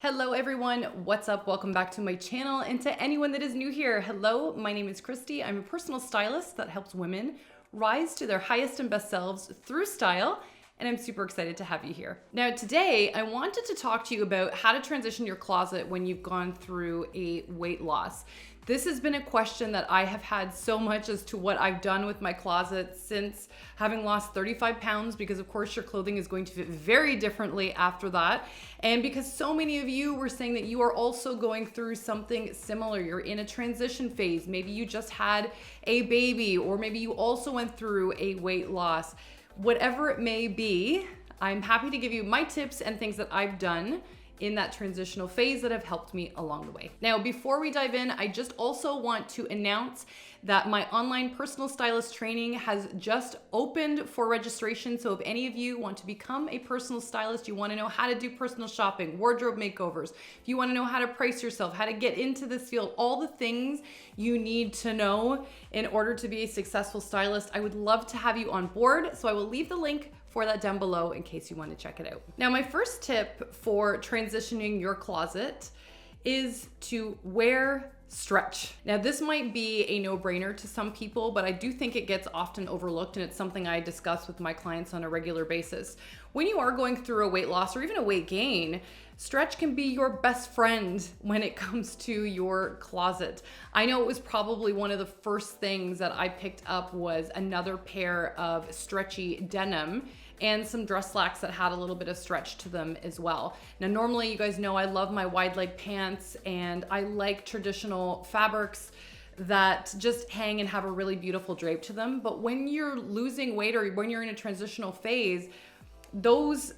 Hello everyone, what's up? Welcome back to my channel, and to anyone that is new here, hello, my name is Christy. I'm a personal stylist that helps women rise to their highest and best selves through style, and I'm super excited to have you here. Now today, I wanted to talk to you about how to transition your closet when you've gone through a weight loss. This has been a question that I have had so much as to what I've done with my closet since having lost 35 pounds, because of course your clothing is going to fit very differently after that. And because so many of you were saying that you are also going through something similar. You're in a transition phase. Maybe you just had a baby, or maybe you also went through a weight loss. Whatever it may be, I'm happy to give you my tips and things that I've done in that transitional phase that have helped me along the way. Now, before we dive in, I just also want to announce that my online personal stylist training has just opened for registration. So if any of you want to become a personal stylist, you want to know how to do personal shopping, wardrobe makeovers, if you want to know how to price yourself, how to get into this field, all the things you need to know in order to be a successful stylist, I would love to have you on board. So I will leave the link for that down below in case you want to check it out. Now, my first tip for transitioning your closet is to wear stretch. Now, this might be a no-brainer to some people, but I do think it gets often overlooked, and it's something I discuss with my clients on a regular basis. When you are going through a weight loss or even a weight gain, stretch can be your best friend when it comes to your closet. I know it was probably one of the first things that I picked up was another pair of stretchy denim and some dress slacks that had a little bit of stretch to them as well. Now, normally you guys know I love my wide leg pants, and I like traditional fabrics that just hang and have a really beautiful drape to them. But when you're losing weight or when you're in a transitional phase, those,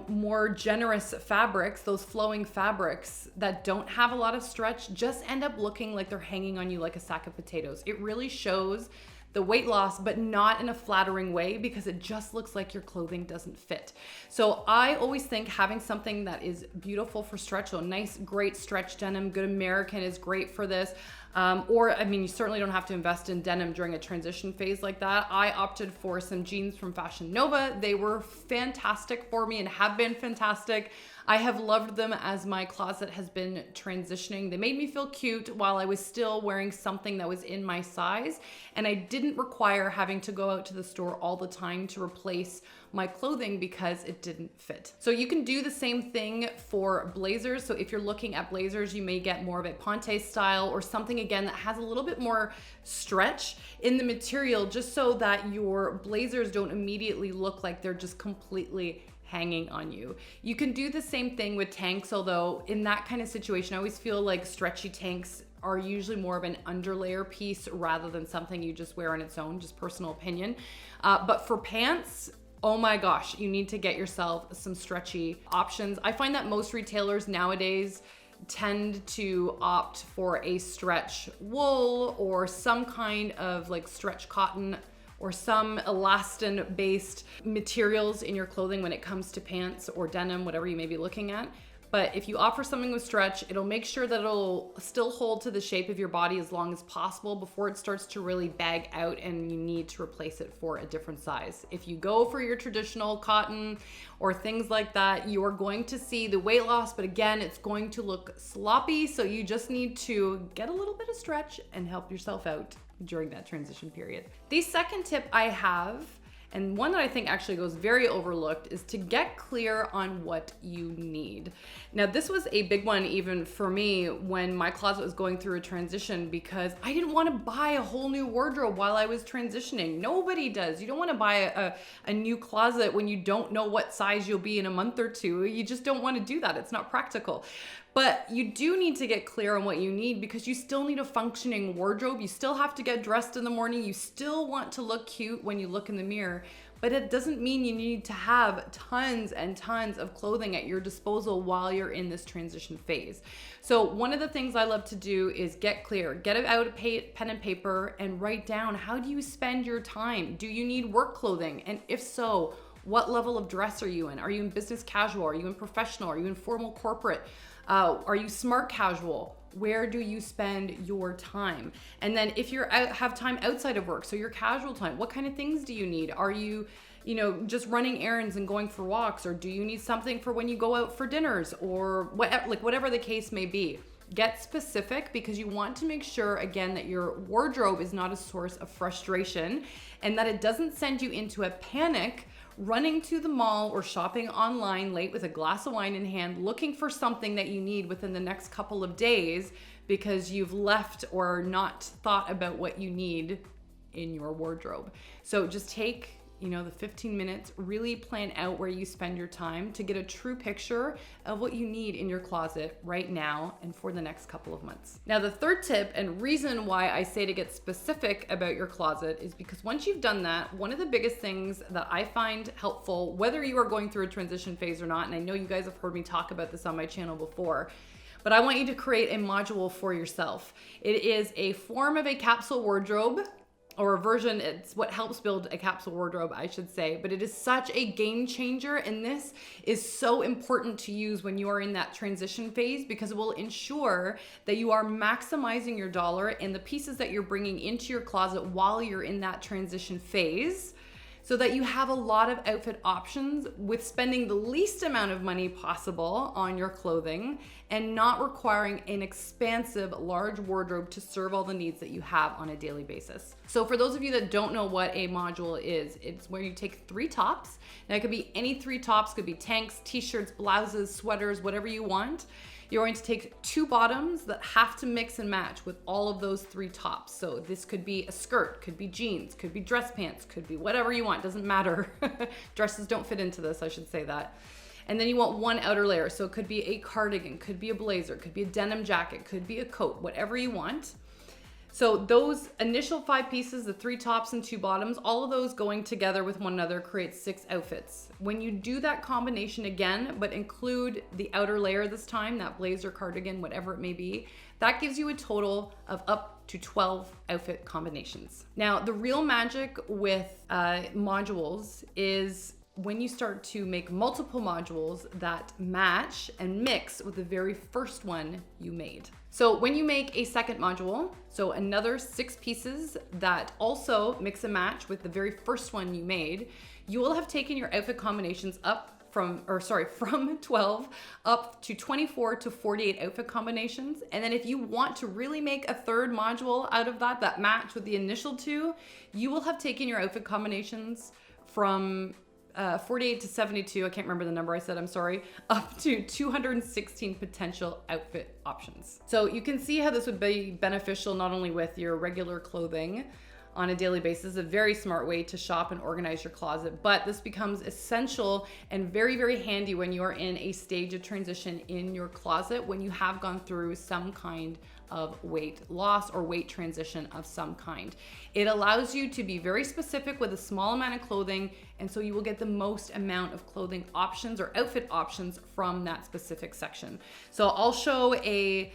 more generous fabrics, those flowing fabrics that don't have a lot of stretch just end up looking like they're hanging on you like a sack of potatoes. It really shows the weight loss, but not in a flattering way, because it just looks like your clothing doesn't fit. So I always think having something that is beautiful for stretch, so nice, great stretch denim, good American is great for this. You certainly don't have to invest in denim during a transition phase like that. I opted for some jeans from Fashion Nova. They were fantastic for me and have been fantastic. I have loved them as my closet has been transitioning. They made me feel cute while I was still wearing something that was in my size, and I didn't require having to go out to the store all the time to replace my clothing because it didn't fit. So you can do the same thing for blazers. So if you're looking at blazers, you may get more of a ponte style or something again that has a little bit more stretch in the material, just so that your blazers don't immediately look like they're just completely hanging on you. You can do the same thing with tanks, although in that kind of situation, I always feel like stretchy tanks are usually more of an underlayer piece rather than something you just wear on its own, just personal opinion. But for pants, oh my gosh, you need to get yourself some stretchy options. I find that most retailers nowadays tend to opt for a stretch wool or some kind of like stretch cotton or some elastin based materials in your clothing when it comes to pants or denim, whatever you may be looking at. But if you offer something with stretch, it'll make sure that it'll still hold to the shape of your body as long as possible before it starts to really bag out and you need to replace it for a different size. If you go for your traditional cotton or things like that, you are going to see the weight loss, but again, it's going to look sloppy. So you just need to get a little bit of stretch and help yourself out during that transition period. The second tip I have, and one that I think actually goes very overlooked, is to get clear on what you need. Now, this was a big one even for me when my closet was going through a transition, because I didn't want to buy a whole new wardrobe while I was transitioning. Nobody does. You don't want to buy a new closet when you don't know what size you'll be in a month or two. You just don't want to do that. It's not practical. But you do need to get clear on what you need, because you still need a functioning wardrobe. You still have to get dressed in the morning. You still want to look cute when you look in the mirror, but it doesn't mean you need to have tons and tons of clothing at your disposal while you're in this transition phase. So one of the things I love to do is get clear, get out a pen and paper and write down, how do you spend your time? Do you need work clothing? And if so, what level of dress are you in? Are you in business casual? Are you in professional? Are you in formal corporate? Are you smart casual? Where do you spend your time? And then if you're have time outside of work, so your casual time, what kind of things do you need? Are you just running errands and going for walks, or do you need something for when you go out for dinners, or whatever the case may be. Get specific, because you want to make sure, again, that your wardrobe is not a source of frustration and that it doesn't send you into a panic running to the mall or shopping online late with a glass of wine in hand, looking for something that you need within the next couple of days because you've left or not thought about what you need in your wardrobe. So just take the 15 minutes, really plan out where you spend your time to get a true picture of what you need in your closet right now and for the next couple of months. Now, the third tip and reason why I say to get specific about your closet is because once you've done that, one of the biggest things that I find helpful, whether you are going through a transition phase or not, and I know you guys have heard me talk about this on my channel before, but I want you to create a module for yourself. It is a form of a capsule wardrobe, or a version. It's what helps build a capsule wardrobe, I should say, but it is such a game changer. And this is so important to use when you are in that transition phase, because it will ensure that you are maximizing your dollar and the pieces that you're bringing into your closet while you're in that transition phase, so that you have a lot of outfit options with spending the least amount of money possible on your clothing and not requiring an expansive, large wardrobe to serve all the needs that you have on a daily basis. So for those of you that don't know what a module is, it's where you take 3 tops. Now it could be any 3 tops, could be tanks, t-shirts, blouses, sweaters, whatever you want. You're going to take 2 bottoms that have to mix and match with all of those 3 tops. So this could be a skirt, could be jeans, could be dress pants, could be whatever you want, doesn't matter. Dresses don't fit into this, I should say that. And then you want 1 outer layer. So it could be a cardigan, could be a blazer, could be a denim jacket, could be a coat, whatever you want. So those initial 5 pieces, the 3 tops and 2 bottoms, all of those going together with one another creates 6 outfits. When you do that combination again, but include the outer layer this time, that blazer, cardigan, whatever it may be, that gives you a total of up to 12 outfit combinations. Now, the real magic with modules is when you start to make multiple modules that match and mix with the very first one you made. So when you make a second module, so another 6 pieces that also mix and match with the very first one you made, you will have taken your outfit combinations from 12 up to 24 to 48 outfit combinations. And then if you want to really make a third module out of that match with the initial 2, you will have taken your outfit combinations from 48 to 72, I can't remember the number I said, I'm sorry, up to 216 potential outfit options. So you can see how this would be beneficial not only with your regular clothing on a daily basis, a very smart way to shop and organize your closet, but this becomes essential and very, very handy when you are in a stage of transition in your closet, when you have gone through some kind of weight loss or weight transition of some kind. It allows you to be very specific with a small amount of clothing, and so you will get the most amount of clothing options or outfit options from that specific section. So I'll show a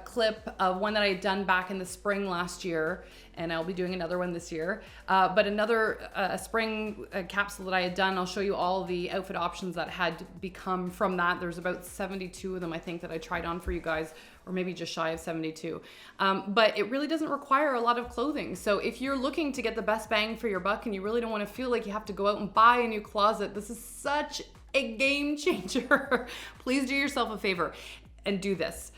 clip of one that I had done back in the spring last year, and I'll be doing another one this year. But another spring capsule that I had done, I'll show you all the outfit options that had become from that. There's about 72 of them, I think, that I tried on for you guys, or maybe just shy of 72. But it really doesn't require a lot of clothing. So if you're looking to get the best bang for your buck and you really don't want to feel like you have to go out and buy a new closet, this is such a game changer. Please do yourself a favor and do this.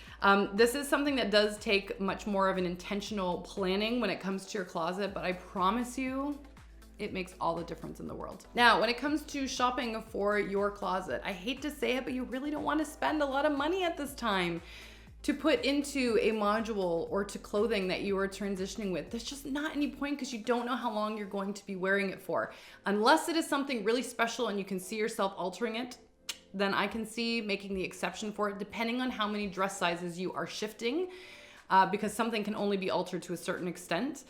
This is something that does take much more of an intentional planning when it comes to your closet, but I promise you, it makes all the difference in the world. Now, when it comes to shopping for your closet, I hate to say it, but you really don't want to spend a lot of money at this time to put into a module or to clothing that you are transitioning with. There's just not any point, because you don't know how long you're going to be wearing it for. Unless it is something really special and you can see yourself altering it, then I can see making the exception for it, depending on how many dress sizes you are shifting, because something can only be altered to a certain extent.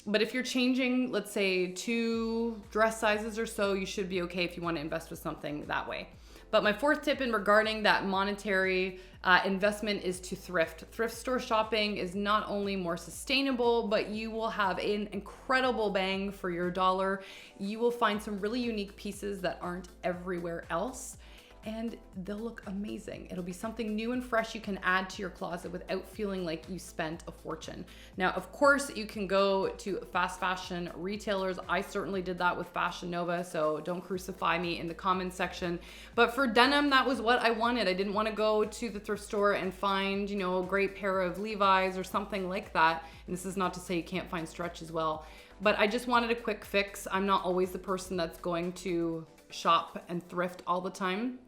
But if you're changing, let's say 2 dress sizes or so, you should be okay if you want to invest with something that way. But my 4th tip in regarding that monetary investment is to thrift. Thrift store shopping is not only more sustainable, but you will have an incredible bang for your dollar. You will find some really unique pieces that aren't everywhere else. and they'll look amazing. It'll be something new and fresh you can add to your closet without feeling like you spent a fortune. Now, of course, you can go to fast fashion retailers. I certainly did that with Fashion Nova, so don't crucify me in the comments section. But for denim, that was what I wanted. I didn't want to go to the thrift store and find, you know, a great pair of Levi's or something like that. And this is not to say you can't find stretch as well, but I just wanted a quick fix. I'm not always the person that's going to shop and thrift all the time.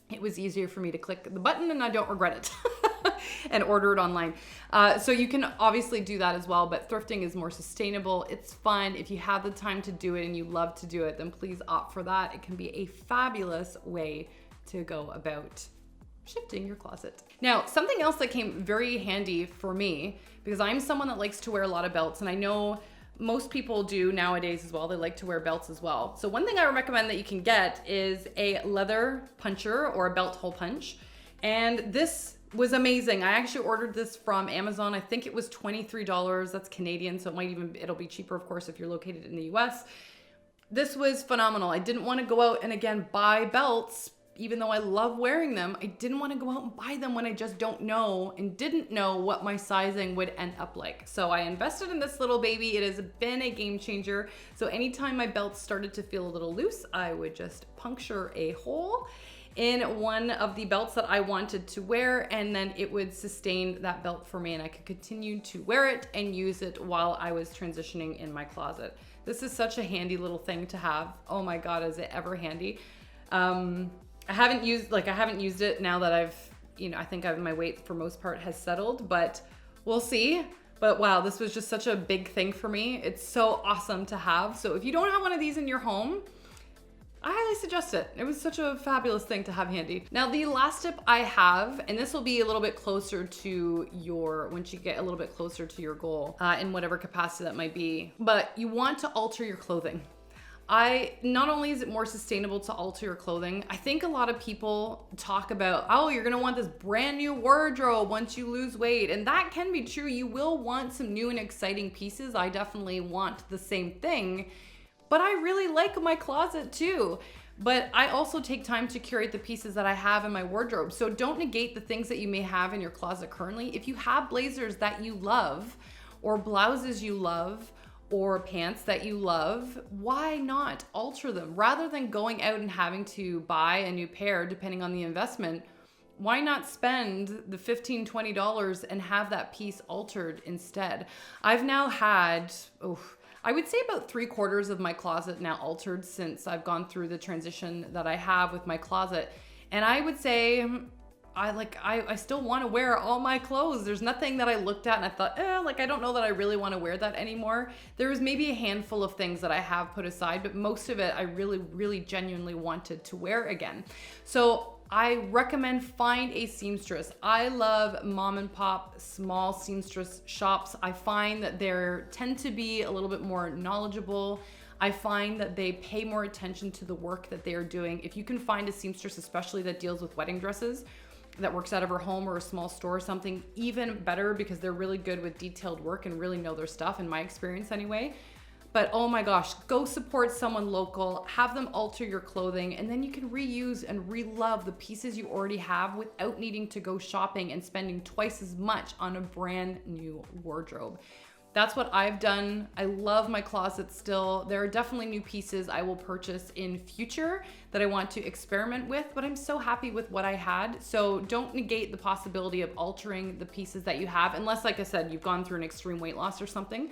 It was easier for me to click the button and I don't regret it and order it online. So you can obviously do that as well, but thrifting is more sustainable. It's fun. If you have the time to do it and you love to do it, then please opt for that. It can be a fabulous way to go about shifting your closet. Now, something else that came very handy for me, because I'm someone that likes to wear a lot of belts, and I know most people do nowadays as well. They like to wear belts as well. So one thing I recommend that you can get is a leather puncher or a belt hole punch. And this was amazing. I actually ordered this from Amazon. I think it was $23. That's Canadian, so it'll be cheaper, of course, if you're located in the US. This was phenomenal. I didn't want to go out and again buy belts. Even though I love wearing them, I didn't want to go out and buy them when I just don't know and didn't know what my sizing would end up like. So I invested in this little baby. It has been a game changer. So anytime my belts started to feel a little loose, I would just puncture a hole in one of the belts that I wanted to wear, and then it would sustain that belt for me and I could continue to wear it and use it while I was transitioning in my closet. This is such a handy little thing to have. Oh my God, is it ever handy? I haven't used it now that I think my weight for most part has settled, but we'll see. But wow, this was just such a big thing for me. It's so awesome to have. So if you don't have one of these in your home, I highly suggest it. It was such a fabulous thing to have handy. Now, the last tip I have, and this will be a little bit closer to once you get a little bit closer to your goal, in whatever capacity that might be, but you want to alter your clothing. Not only is it more sustainable to alter your clothing, I think a lot of people talk about, oh, you're gonna want this brand new wardrobe once you lose weight. And that can be true. You will want some new and exciting pieces. I definitely want the same thing, but I really like my closet too. But I also take time to curate the pieces that I have in my wardrobe. So don't negate the things that you may have in your closet currently. If you have blazers that you love, or blouses you love, or pants that you love, why not alter them? Rather than going out and having to buy a new pair, depending on the investment, why not spend the $15, $20 and have that piece altered instead? I've now had, I would say about 3/4 of my closet now altered since I've gone through the transition that I have with my closet. And I would say, I still want to wear all my clothes. There's nothing that I looked at and I thought, I don't know that I really want to wear that anymore. There was maybe a handful of things that I have put aside, but most of it I really, really genuinely wanted to wear again. So I recommend find a seamstress. I love mom and pop small seamstress shops. I find that they tend to be a little bit more knowledgeable. I find that they pay more attention to the work that they are doing. If you can find a seamstress, especially that deals with wedding dresses, that works out of her home or a small store or something, even better, because they're really good with detailed work and really know their stuff, in my experience anyway. But oh my gosh, go support someone local, have them alter your clothing, and then you can reuse and re-love the pieces you already have without needing to go shopping and spending twice as much on a brand new wardrobe. That's what I've done. I love my closet still. There are definitely new pieces I will purchase in future that I want to experiment with, but I'm so happy with what I had. So don't negate the possibility of altering the pieces that you have, unless, like I said, you've gone through an extreme weight loss or something,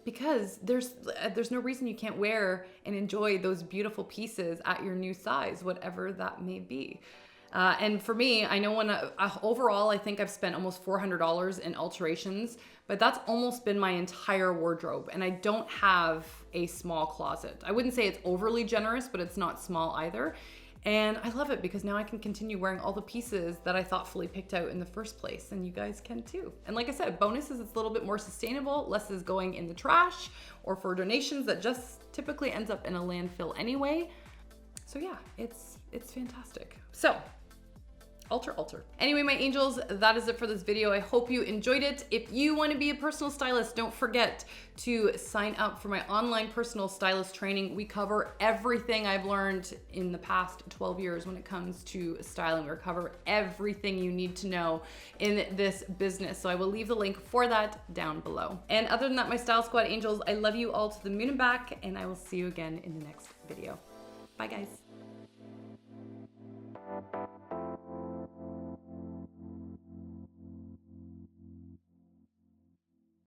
because there's no reason you can't wear and enjoy those beautiful pieces at your new size, whatever that may be. And for me, I know overall, I think I've spent almost $400 in alterations, but that's almost been my entire wardrobe. And I don't have a small closet. I wouldn't say it's overly generous, but it's not small either. And I love it because now I can continue wearing all the pieces that I thoughtfully picked out in the first place, and you guys can too. And like I said, bonus is it's a little bit more sustainable, less is going in the trash or for donations that just typically ends up in a landfill anyway. So yeah, it's fantastic. So Alter. Anyway, my angels, that is it for this video. I hope you enjoyed it. If you want to be a personal stylist, don't forget to sign up for my online personal stylist training. We cover everything I've learned in the past 12 years when it comes to styling. We cover everything you need to know in this business. So I will leave the link for that down below. And other than that, my Style Squad angels, I love you all to the moon and back, and I will see you again in the next video. Bye guys.